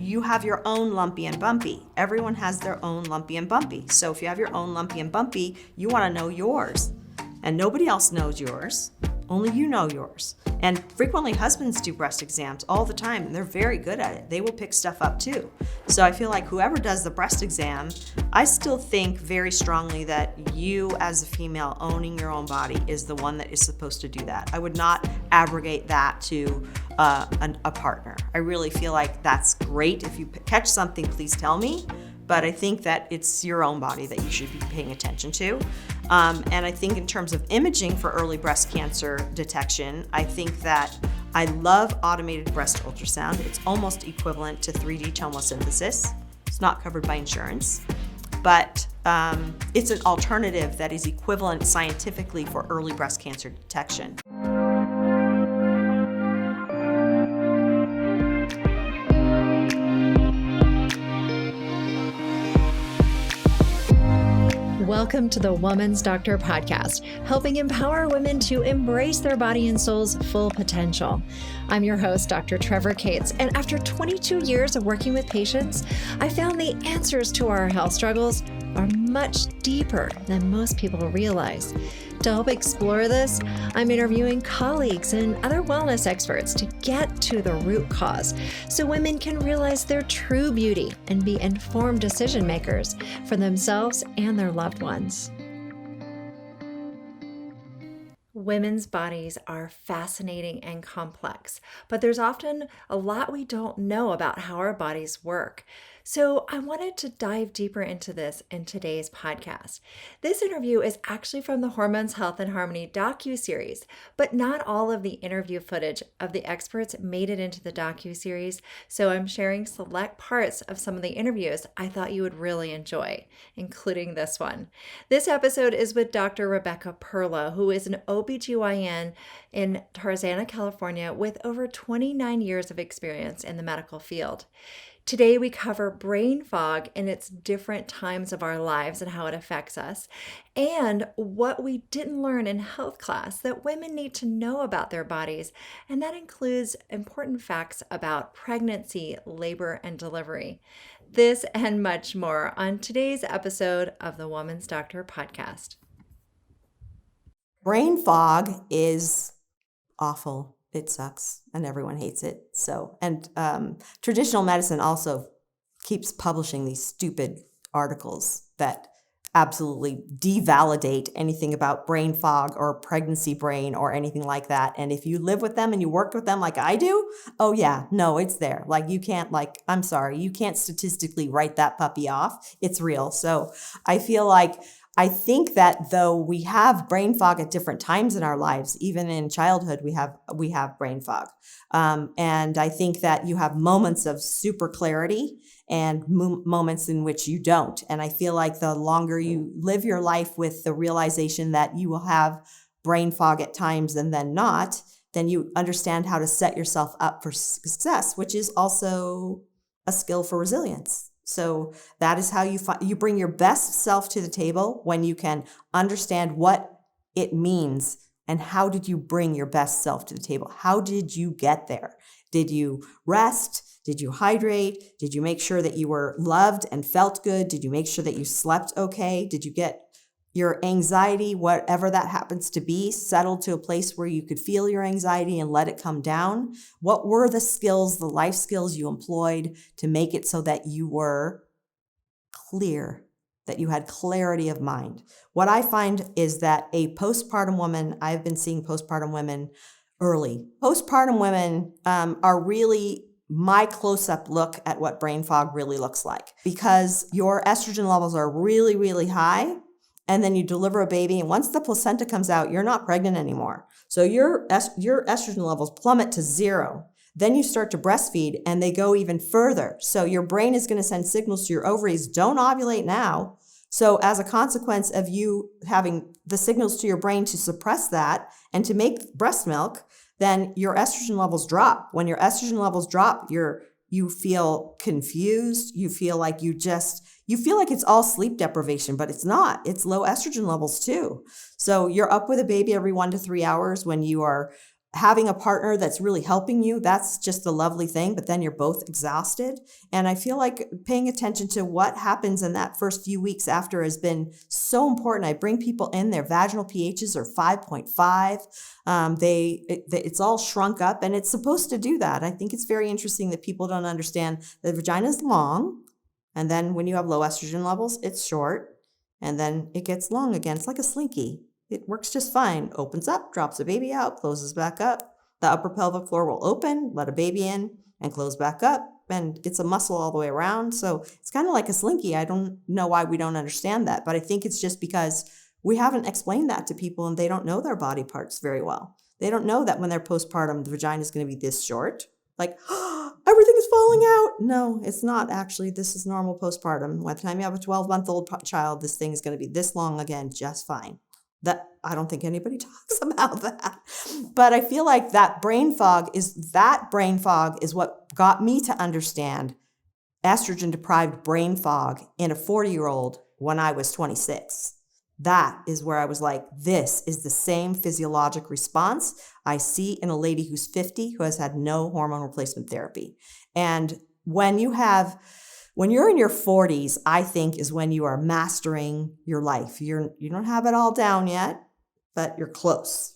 you have your own lumpy and bumpy. Everyone has their own lumpy and bumpy. So if you have your own lumpy and bumpy, you want to know yours. And nobody else knows yours. Only you know yours. And frequently husbands do breast exams all the time, and they're very good at it. They will pick stuff up too. So I feel like whoever does the breast exam, I still think very strongly that you as a female owning your own body is the one that is supposed to do that. I would not abrogate that to a partner. I really feel like that's great. If you catch something, please tell me. But I think that it's your own body that you should be paying attention to. And I think in terms of imaging for early breast cancer detection, I think that I love automated breast ultrasound. It's almost equivalent to 3D tomosynthesis. It's not covered by insurance, but it's an alternative that is equivalent scientifically for early breast cancer detection. Welcome to the Woman's Doctor podcast, helping empower women to embrace their body and soul's full potential. I'm your host, Dr. Trevor Cates, and after 22 years of working with patients, I found the answers to our health struggles are much deeper than most people realize. To help explore this, I'm interviewing colleagues and other wellness experts to get to the root cause so women can realize their true beauty and be informed decision makers for themselves and their loved ones. Women's bodies are fascinating and complex, but there's often a lot we don't know about how our bodies work. So I wanted to dive deeper into this in today's podcast. This interview is actually from the Hormones, Health, and Harmony Docuseries, but not all of the interview footage of the experts made it into the docuseries, so I'm sharing select parts of some of the interviews I thought you would really enjoy, including this one. This episode is with Dr. Rebecca Perlow, who is an OBGYN in Tarzana, California, with over 29 years of experience in the medical field. Today, we cover brain fog in its different times of our lives and how it affects us, and what we didn't learn in health class that women need to know about their bodies, and that includes important facts about pregnancy, labor, and delivery. This and much more on today's episode of the Woman's Doctor podcast. Brain fog is awful. It sucks and everyone hates it. Traditional medicine also keeps publishing these stupid articles that absolutely devalidate anything about brain fog or pregnancy brain or anything like that. And if you live with them and you work with them like I do, oh yeah, no, it's there. Like you can't I'm sorry, you can't statistically write that puppy off. It's real. So I think that though we have brain fog at different times in our lives, even in childhood, we have brain fog. And I think that you have moments of super clarity and moments in which you don't. And I feel like the longer you live your life with the realization that you will have brain fog at times and then not, then you understand how to set yourself up for success, which is also a skill for resilience. So that is how you bring your best self to the table when you can understand what it means and how did you bring your best self to the table? How did you get there? Did you rest? Did you hydrate? Did you make sure that you were loved and felt good? Did you make sure that you slept okay? Did you get your anxiety, whatever that happens to be, settled to a place where you could feel your anxiety and let it come down? What were the skills, the life skills you employed to make it so that you were clear, that you had clarity of mind? What I find is that a postpartum woman, I've been seeing postpartum women early. Postpartum women are really my close-up look at what brain fog really looks like, because your estrogen levels are really, really high. And then you deliver a baby, and once the placenta comes out, you're not pregnant anymore. So your estrogen levels plummet to 0. Then you start to breastfeed, and they go even further. So your brain is going to send signals to your ovaries, don't ovulate now. So as a consequence of you having the signals to your brain to suppress that and to make breast milk, then your estrogen levels drop. When your estrogen levels drop, you feel confused. You feel like it's all sleep deprivation, but it's not. It's low estrogen levels too. So you're up with a baby every 1 to 3 hours when you are having a partner that's really helping you, that's just a lovely thing, but then you're both exhausted. And I feel like paying attention to what happens in that first few weeks after has been so important. I bring people in, their vaginal pHs are 5.5. It's all shrunk up, and it's supposed to do that. I think it's very interesting that people don't understand the vagina is long, and then when you have low estrogen levels, it's short, and then it gets long again. It's like a slinky. It works just fine. Opens up, drops a baby out, closes back up. The upper pelvic floor will open, let a baby in, and close back up. And it's a muscle all the way around. So it's kind of like a slinky. I don't know why we don't understand that, but I think it's just because we haven't explained that to people and they don't know their body parts very well. They don't know that when they're postpartum, the vagina is going to be this short. Like, everything is falling out. No, it's not actually. This is normal postpartum. By the time you have a 12-month-old child, this thing is going to be this long again, just fine. That I don't think anybody talks about that. But I feel like that brain fog is what got me to understand estrogen deprived brain fog in a 40-year-old when I was 26. That is where I was like, this is the same physiologic response I see in a lady who's 50 who has had no hormone replacement therapy. And when you're in your 40s, I think is when you are mastering your life. You don't have it all down yet, but you're close.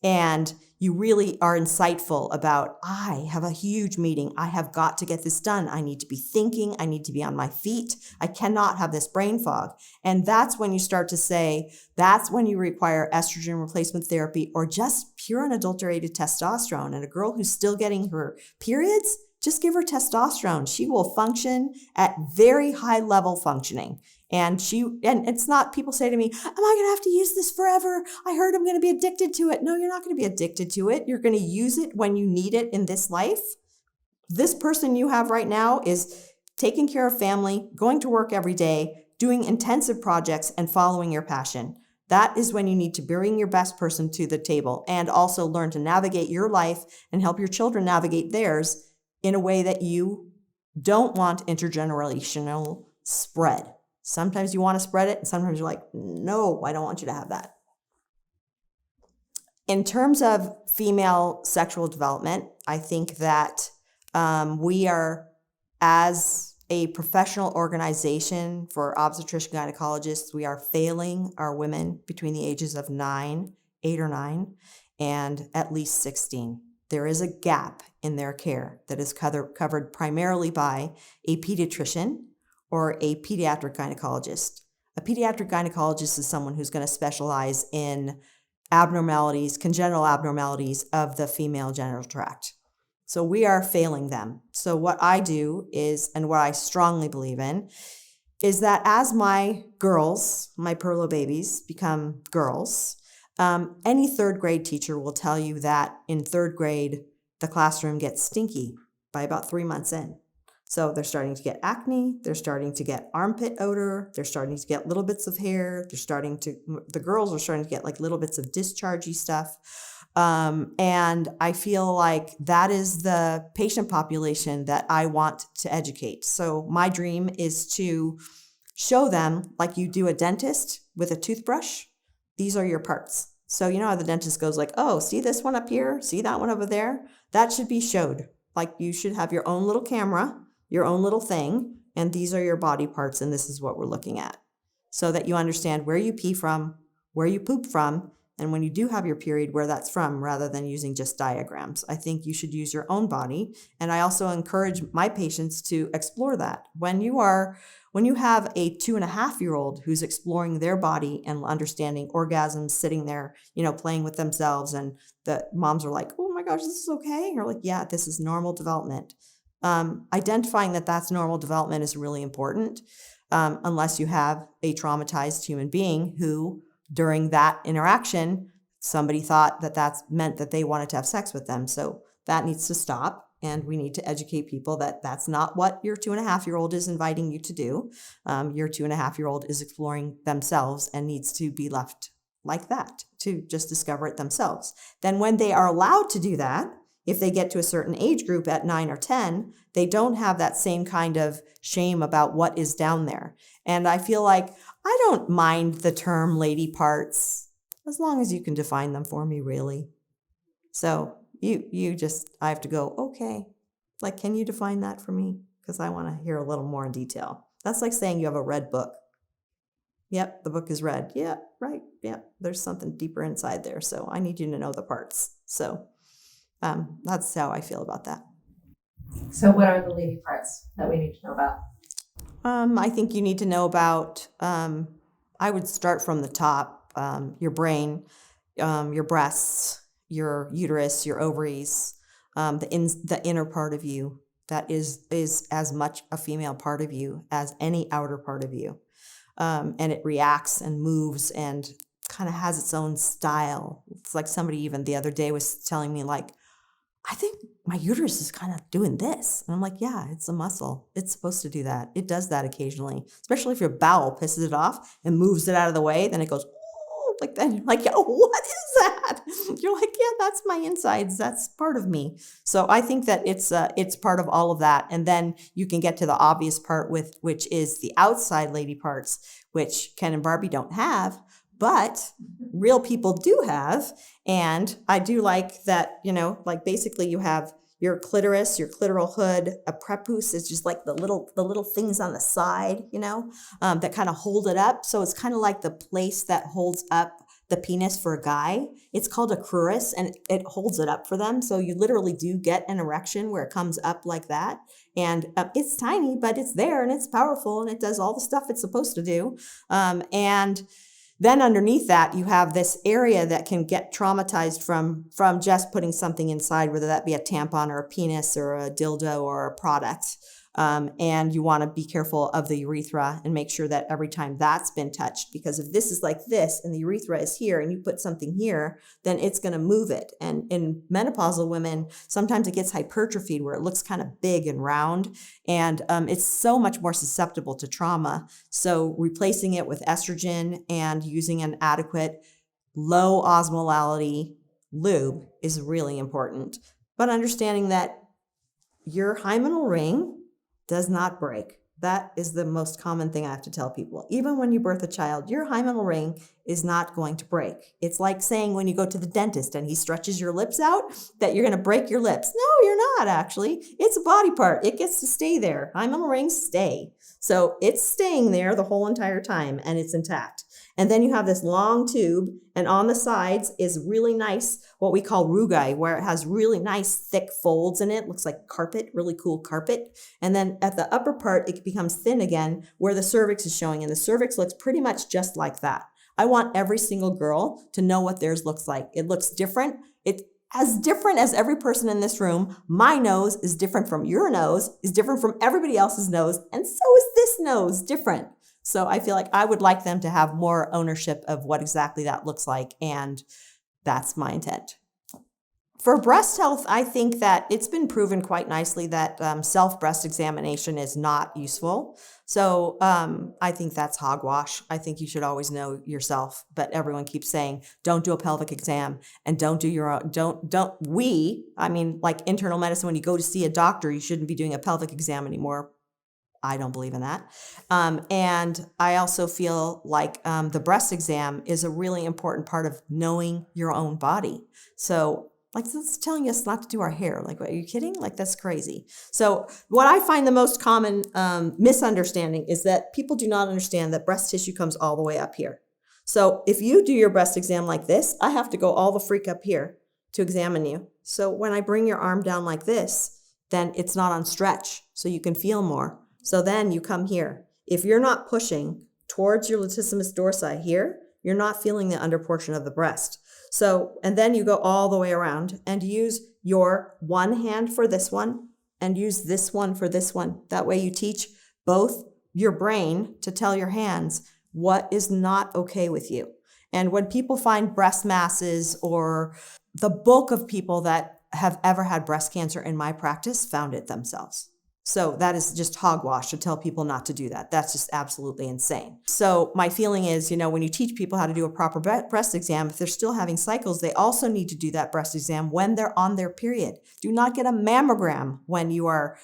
And you really are insightful about, I have a huge meeting. I have got to get this done. I need to be thinking. I need to be on my feet. I cannot have this brain fog. And that's when you start to say, that's when you require estrogen replacement therapy or just pure unadulterated testosterone. And a girl who's still getting her periods, just give her testosterone. She will function at very high level functioning. And it's not, people say to me, am I going to have to use this forever? I heard I'm going to be addicted to it. No, you're not going to be addicted to it. You're going to use it when you need it in this life. This person you have right now is taking care of family, going to work every day, doing intensive projects and following your passion. That is when you need to bring your best person to the table and also learn to navigate your life and help your children navigate theirs in a way that you don't want intergenerational spread. Sometimes you want to spread it, and sometimes you're like, no, I don't want you to have that. In terms of female sexual development, I think that we are, as a professional organization for obstetrician gynecologists, we are failing our women between the ages of 8 or 9, and at least 16. There is a gap in their care that is covered primarily by a pediatrician or a pediatric gynecologist. A pediatric gynecologist is someone who's going to specialize in abnormalities, congenital abnormalities of the female genital tract. So we are failing them. So what I do is, and what I strongly believe in, is that as my girls, my Perlow babies, become girls, any third grade teacher will tell you that in third grade, the classroom gets stinky by about 3 months in. So they're starting to get acne, they're starting to get armpit odor, they're starting to get little bits of hair, the girls are starting to get like little bits of dischargey stuff. And I feel like that is the patient population that I want to educate. So my dream is to show them, like you do a dentist with a toothbrush, these are your parts. So you know how the dentist goes like, oh, see this one up here? See that one over there? That should be showed. Like you should have your own little camera, your own little thing, and these are your body parts, and this is what we're looking at. So that you understand where you pee from, where you poop from, and when you do have your period, where that's from, rather than using just diagrams. I think you should use your own body. And I also encourage my patients to explore that. When you have a 2.5-year-old who's exploring their body and understanding orgasms, sitting there, playing with themselves, and the moms are like, oh my gosh, this is okay. And you're like, yeah, this is normal development. Identifying that that's normal development is really important, unless you have a traumatized human being who, during that interaction, somebody thought that meant that they wanted to have sex with them. So that needs to stop. And we need to educate people that that's not what your 2.5-year-old is inviting you to do. Your 2.5-year-old is exploring themselves and needs to be left like that to just discover it themselves. Then when they are allowed to do that, if they get to a certain age group at 9 or 10, they don't have that same kind of shame about what is down there. And I feel like I don't mind the term lady parts, as long as you can define them for me, really. So I have to go, okay, like, can you define that for me? Because I want to hear a little more in detail. That's like saying you have a red book. Yep, the book is red. Yeah, right. Yeah, there's something deeper inside there. So I need you to know the parts. So that's how I feel about that. So what are the leading parts that we need to know about? I think you need to know about, I would start from the top, your brain, your breasts, your uterus, your ovaries, the inner part of you that is as much a female part of you as any outer part of you. And it reacts and moves and kind of has its own style. It's like somebody even the other day was telling me, like, I think my uterus is kind of doing this. And I'm like, yeah, it's a muscle. It's supposed to do that. It does that occasionally, especially if your bowel pisses it off and moves it out of the way. Then it goes, oh, like, then you're like, oh, what is that? You're like, yeah, that's my insides. That's part of me. So I think that it's part of all of that. And then you can get to the obvious part which is the outside lady parts, which Ken and Barbie don't have, but real people do have. And I do like that, like basically you have your clitoris, your clitoral hood, a prepuce is just like the little things on the side, that kind of hold it up. So it's kind of like the place that holds up the penis for a guy. It's called a crurus, and it holds it up for them. So you literally do get an erection where it comes up like that. And it's tiny, but it's there and it's powerful and it does all the stuff it's supposed to do. And then underneath that, you have this area that can get traumatized from just putting something inside, whether that be a tampon or a penis or a dildo or a product. And you want to be careful of the urethra and make sure that every time that's been touched, because if this is like this and the urethra is here and you put something here, then it's going to move it. And in menopausal women, sometimes it gets hypertrophied where it looks kind of big and round, and it's so much more susceptible to trauma. So replacing it with estrogen and using an adequate low osmolality lube is really important. But understanding that your hymenal ring does not break. That is the most common thing I have to tell people. Even when you birth a child, your hymenal ring is not going to break. It's like saying when you go to the dentist and he stretches your lips out that you're going to break your lips. No, you're not actually. It's a body part. It gets to stay there. Hymenal rings stay. So it's staying there the whole entire time and it's intact. And then you have this long tube, and on the sides is really nice, what we call rugae, where it has really nice thick folds in it. Looks like carpet, really cool carpet. And then at the upper part, it becomes thin again, where the cervix is showing. And the cervix looks pretty much just like that. I want every single girl to know what theirs looks like. It looks different. It's as different as every person in this room. My nose is different from your nose, is different from everybody else's nose, and so is this nose different. So I feel like I would like them to have more ownership of what exactly that looks like, and that's my intent. For breast health, I think that it's been proven quite nicely that self-breast examination is not useful. So I think that's hogwash. I think you should always know yourself, but everyone keeps saying, don't do a pelvic exam and don't do your own, like internal medicine, when you go to see a doctor, you shouldn't be doing a pelvic exam anymore. I don't believe in that. And I also feel like the breast exam is a really important part of knowing your own body. So like, it's telling us not to do our hair. Like, are you kidding? Like, that's crazy. So what I find the most common misunderstanding is that people do not understand that breast tissue comes all the way up here. So if you do your breast exam like this, I have to go all the freak up here to examine you. So when I bring your arm down like this, then it's not on stretch, so you can feel more. So then you come here. If you're not pushing towards your latissimus dorsi here, you're not feeling the under portion of the breast. So, and then you go all the way around and use your one hand for this one and use this one for this one. That way you teach both your brain to tell your hands what is not okay with you. And when people find breast masses, or the bulk of people that have ever had breast cancer in my practice found it themselves. So that is just hogwash to tell people not to do that. That's just absolutely insane. So my feeling is, when you teach people how to do a proper breast exam, if they're still having cycles, they also need to do that breast exam when they're on their period. Do not get a mammogram when you are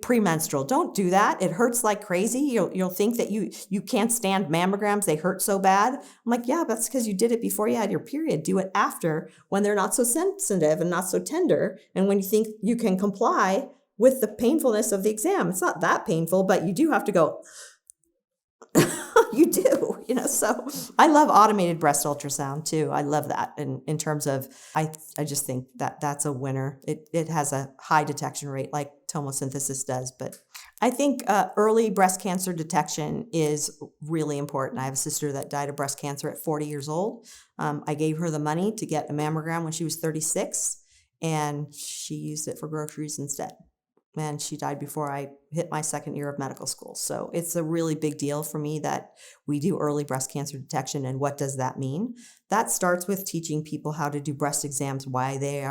premenstrual. Don't do that. It hurts like crazy. You'll think that you can't stand mammograms. They hurt so bad. I'm like, yeah, that's because you did it before you had your period. Do it after, when they're not so sensitive and not so tender, and when you think you can comply with the painfulness of the exam. It's not that painful, but you do have to go. You do, so I love automated breast ultrasound too. I love that. And in terms of, I just think that that's a winner. It has a high detection rate like tomosynthesis does. But I think early breast cancer detection is really important. I have a sister that died of breast cancer at 40 years old. I gave her the money to get a mammogram when she was 36, and she used it for groceries instead. And she died before I hit my second year of medical school. So it's a really big deal for me that we do early breast cancer detection. And what does that mean? That starts with teaching people how to do breast exams while they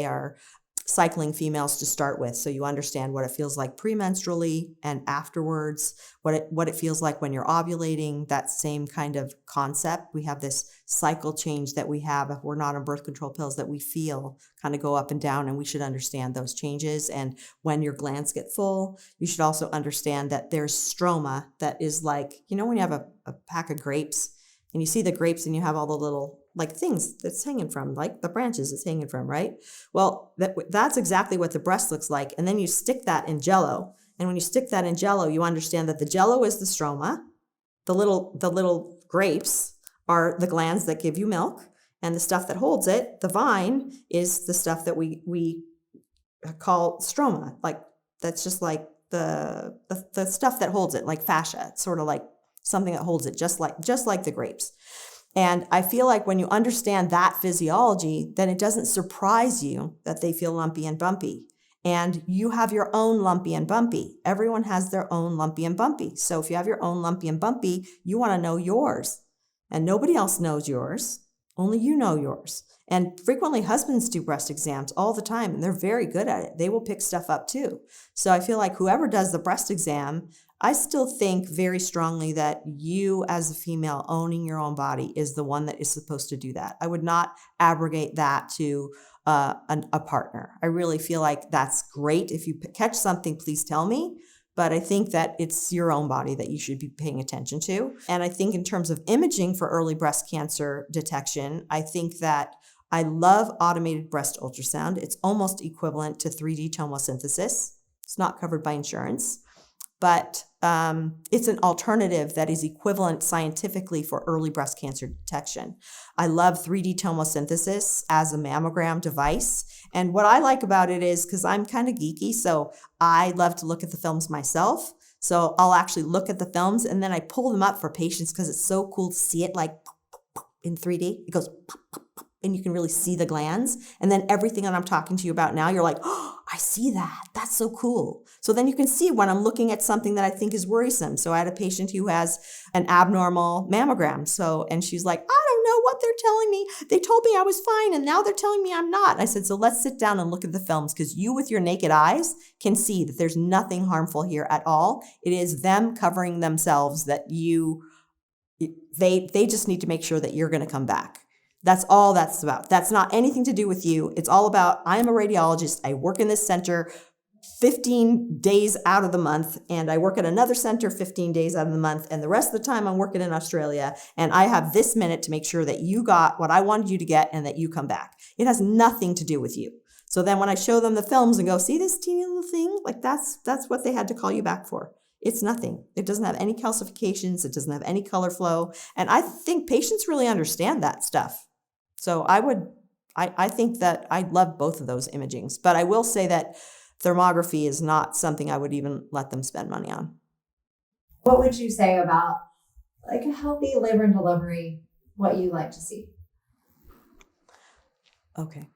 are cycling females to start with. So you understand what it feels like premenstrually and afterwards, what it feels like when you're ovulating, that same kind of concept. We have this cycle change that we have if we're not on birth control pills that we feel kind of go up and down, and we should understand those changes. And when your glands get full, you should also understand that there's stroma that is like, when you have a pack of grapes and you see the grapes and you have all the little things that's hanging from, like the branches it's hanging from, right? Well, that's exactly what the breast looks like. And then you stick that in Jell-O. And when you stick that in Jell-O, you understand that the Jell-O is the stroma. The little grapes are the glands that give you milk. And the stuff that holds it, the vine, is the stuff that we call stroma. Like, that's just like the stuff that holds it, like fascia. It's sort of like something that holds it, just like the grapes. And I feel like when you understand that physiology, then it doesn't surprise you that they feel lumpy and bumpy. And you have your own lumpy and bumpy. Everyone has their own lumpy and bumpy. So if you have your own lumpy and bumpy, you want to know yours. And nobody else knows yours. Only you know yours. And frequently husbands do breast exams all the time, and they're very good at it. They will pick stuff up too. So I feel like whoever does the breast exam, I still think very strongly that you as a female owning your own body is the one that is supposed to do that. I would not abrogate that to a partner. I really feel like that's great. If you catch something, please tell me. But I think that it's your own body that you should be paying attention to. And I think in terms of imaging for early breast cancer detection, I think that I love automated breast ultrasound. It's almost equivalent to 3D tomosynthesis. It's not covered by insurance, but it's an alternative that is equivalent scientifically for early breast cancer detection. I love 3D tomosynthesis as a mammogram device. And what I like about it is, because I'm kind of geeky, so I love to look at the films myself. So I'll actually look at the films and then I pull them up for patients because it's so cool to see it like in 3D. It goes pop, pop, pop, and you can really see the glands. And then everything that I'm talking to you about now, you're like, oh, I see that. That's so cool. So then you can see when I'm looking at something that I think is worrisome. So I had a patient who has an abnormal mammogram. And she's like, I don't know what they're telling me. They told me I was fine, and now they're telling me I'm not. And I said, so let's sit down and look at the films, because you with your naked eyes can see that there's nothing harmful here at all. It is them covering themselves that they just need to make sure that you're going to come back. That's all that's about. That's not anything to do with you. It's all about, I'm a radiologist. I work in this center 15 days out of the month, and I work at another center 15 days out of the month, and the rest of the time I'm working in Australia, and I have this minute to make sure that you got what I wanted you to get and that you come back. It has nothing to do with you. So then when I show them the films and go, see this teeny little thing? Like that's what they had to call you back for. It's nothing. It doesn't have any calcifications. It doesn't have any color flow. And I think patients really understand that stuff. So I think that I love both of those imagings, but I will say that thermography is not something I would even let them spend money on. What would you say about like a healthy labor and delivery, what you like to see? Okay.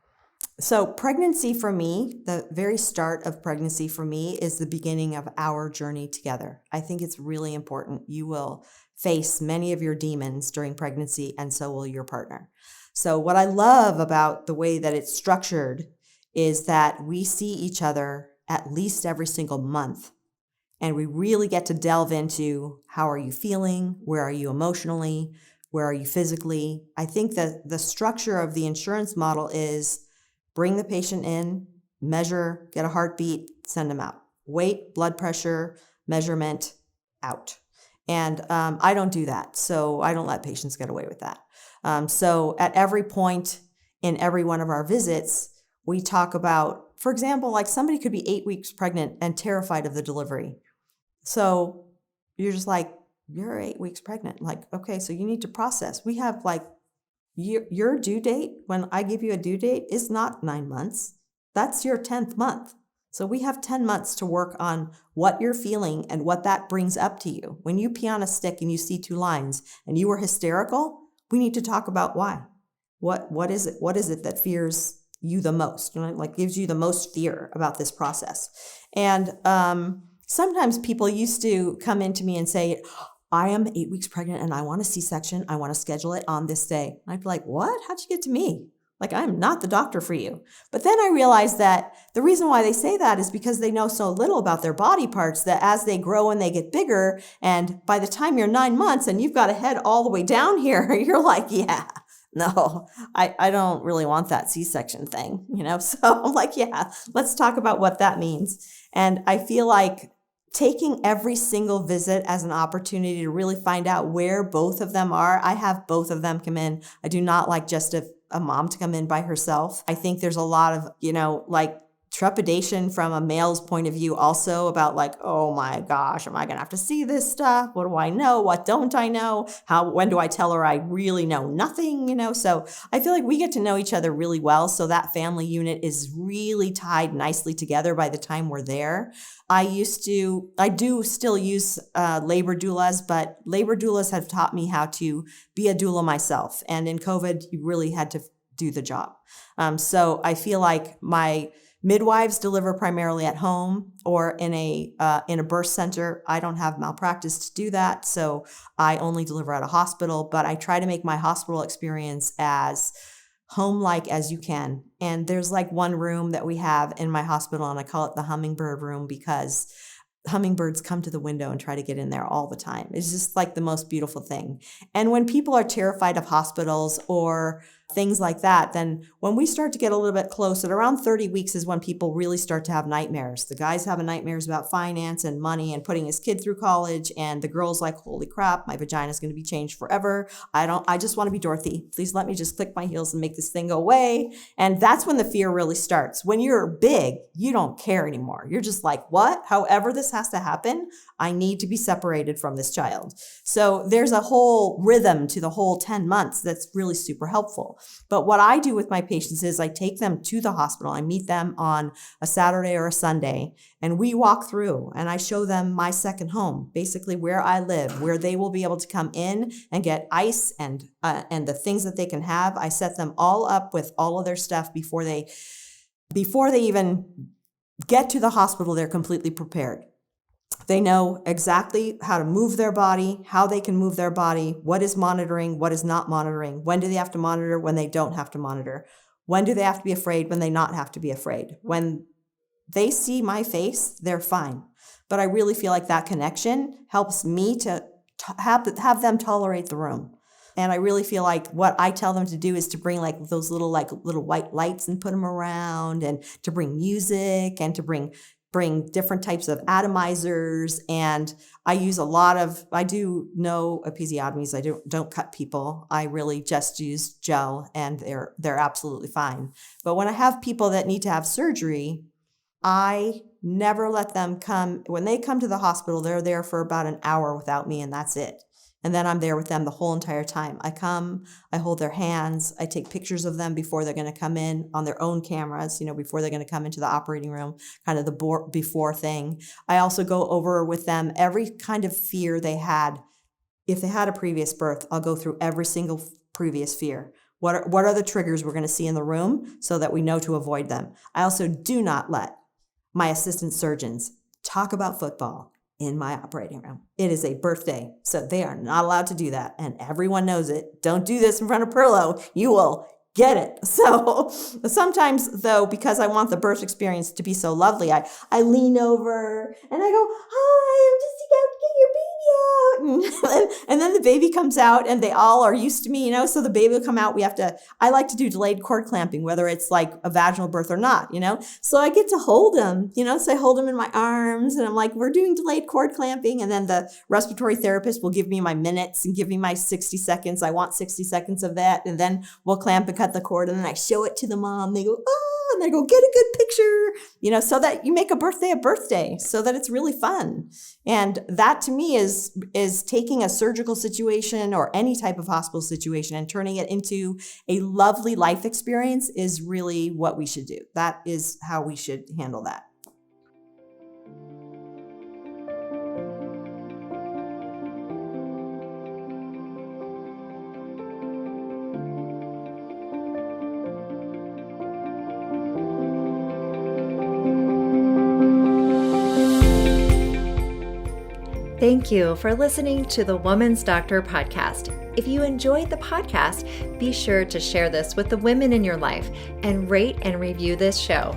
So pregnancy for me, the very start of pregnancy for me is the beginning of our journey together. I think it's really important. You will face many of your demons during pregnancy, and so will your partner. So what I love about the way that it's structured is that we see each other at least every single month. And we really get to delve into, how are you feeling? Where are you emotionally? Where are you physically? I think that the structure of the insurance model is bring the patient in, measure, get a heartbeat, send them out. Weight, blood pressure, measurement, out. And I don't do that. So I don't let patients get away with that. So at every point in every one of our visits, we talk about, for example, like somebody could be 8 weeks pregnant and terrified of the delivery. So you're just like, you're 8 weeks pregnant. Like, okay, so you need to process. We have like your due date, when I give you a due date, is not 9 months. That's your 10th month. So we have 10 months to work on what you're feeling and what that brings up to you. When you pee on a stick and you see 2 lines and you were hysterical, we need to talk about why. What is it? What is it that fears you the most? Like gives you the most fear about this process? And sometimes people used to come into me and say, I am 8 weeks pregnant and I want a C-section. I want to schedule it on this day. And I'd be like, what? How'd you get to me? Like, I'm not the doctor for you. But then I realized that the reason why they say that is because they know so little about their body parts that as they grow and they get bigger, and by the time you're 9 months and you've got a head all the way down here, you're like, yeah, no, I don't really want that C-section thing, So I'm like, yeah, let's talk about what that means. And I feel like taking every single visit as an opportunity to really find out where both of them are. I have both of them come in. I do not like just a mom to come in by herself. I think there's a lot of, like trepidation from a male's point of view also about like, oh my gosh, am I going to have to see this stuff? What do I know? What don't I know? When do I tell her I really know nothing? So I feel like we get to know each other really well. So that family unit is really tied nicely together by the time we're there. I do still use labor doulas, but labor doulas have taught me how to be a doula myself. And in COVID, you really had to do the job. So I feel like my midwives deliver primarily at home or in a birth center. I don't have malpractice to do that, so I only deliver at a hospital, but I try to make my hospital experience as home-like as you can. And there's like one room that we have in my hospital, and I call it the hummingbird room because hummingbirds come to the window and try to get in there all the time. It's just like the most beautiful thing. And when people are terrified of hospitals or things like that, then when we start to get a little bit close, at around 30 weeks is when people really start to have nightmares. The guy's having nightmares about finance and money and putting his kid through college, and the girl's like, holy crap, my vagina's going to be changed forever. I just want to be Dorothy. Please let me just click my heels and make this thing go away. And that's when the fear really starts. When you're big, you don't care anymore. You're just like, what? However this has to happen, I need to be separated from this child. So there's a whole rhythm to the whole 10 months that's really super helpful. But what I do with my patients is I take them to the hospital. I meet them on a Saturday or a Sunday, and we walk through and I show them my second home, basically where I live, where they will be able to come in and get ice and the things that they can have. I set them all up with all of their stuff before they even get to the hospital. They're completely prepared. They know exactly how to move their body, how they can move their body, what is monitoring, what is not monitoring, when do they have to monitor, when they don't have to monitor, when do they have to be afraid, when they not have to be afraid. When they see my face, they're fine. But I really feel like that connection helps me to have them tolerate the room. And I really feel like what I tell them to do is to bring like those little white lights and put them around, and to bring music, and to bring different types of atomizers. And I do no episiotomies. I don't cut people. I really just use gel, and they're absolutely fine. But when I have people that need to have surgery, I never let them come. When they come to the hospital, they're there for about an hour without me, and that's it. And then I'm there with them the whole entire time. I come, I hold their hands, I take pictures of them before they're going to come in on their own cameras, before they're going to come into the operating room, kind of the before thing. I also go over with them every kind of fear they had. If they had a previous birth, I'll go through every single previous fear. What are the triggers we're going to see in the room so that we know to avoid them? I also do not let my assistant surgeons talk about football in my operating room. It is a birthday, so they are not allowed to do that, and everyone knows it. Don't do this in front of Perlow. You will get it. So sometimes, though, because I want the birth experience to be so lovely, I lean over and I go, hi, I'm just about to get your baby out. And then the baby comes out and they all are used to me, you know, so the baby will come out. I like to do delayed cord clamping, whether it's like a vaginal birth or not, you know, so I get to hold him, you know, so I hold him in my arms and I'm like, we're doing delayed cord clamping. And then the respiratory therapist will give me my minutes and give me my 60 seconds. I want 60 seconds of that. And then we'll clamp and cut the cord. And then I show it to the mom. They go, oh, and they go, get a good picture, you know, so that you make a birthday, so that it's really fun. And that to me is taking a surgical situation or any type of hospital situation and turning it into a lovely life experience is really what we should do. That is how we should handle that. Thank you for listening to the Woman's Doctor podcast. If you enjoyed the podcast, be sure to share this with the women in your life and rate and review this show.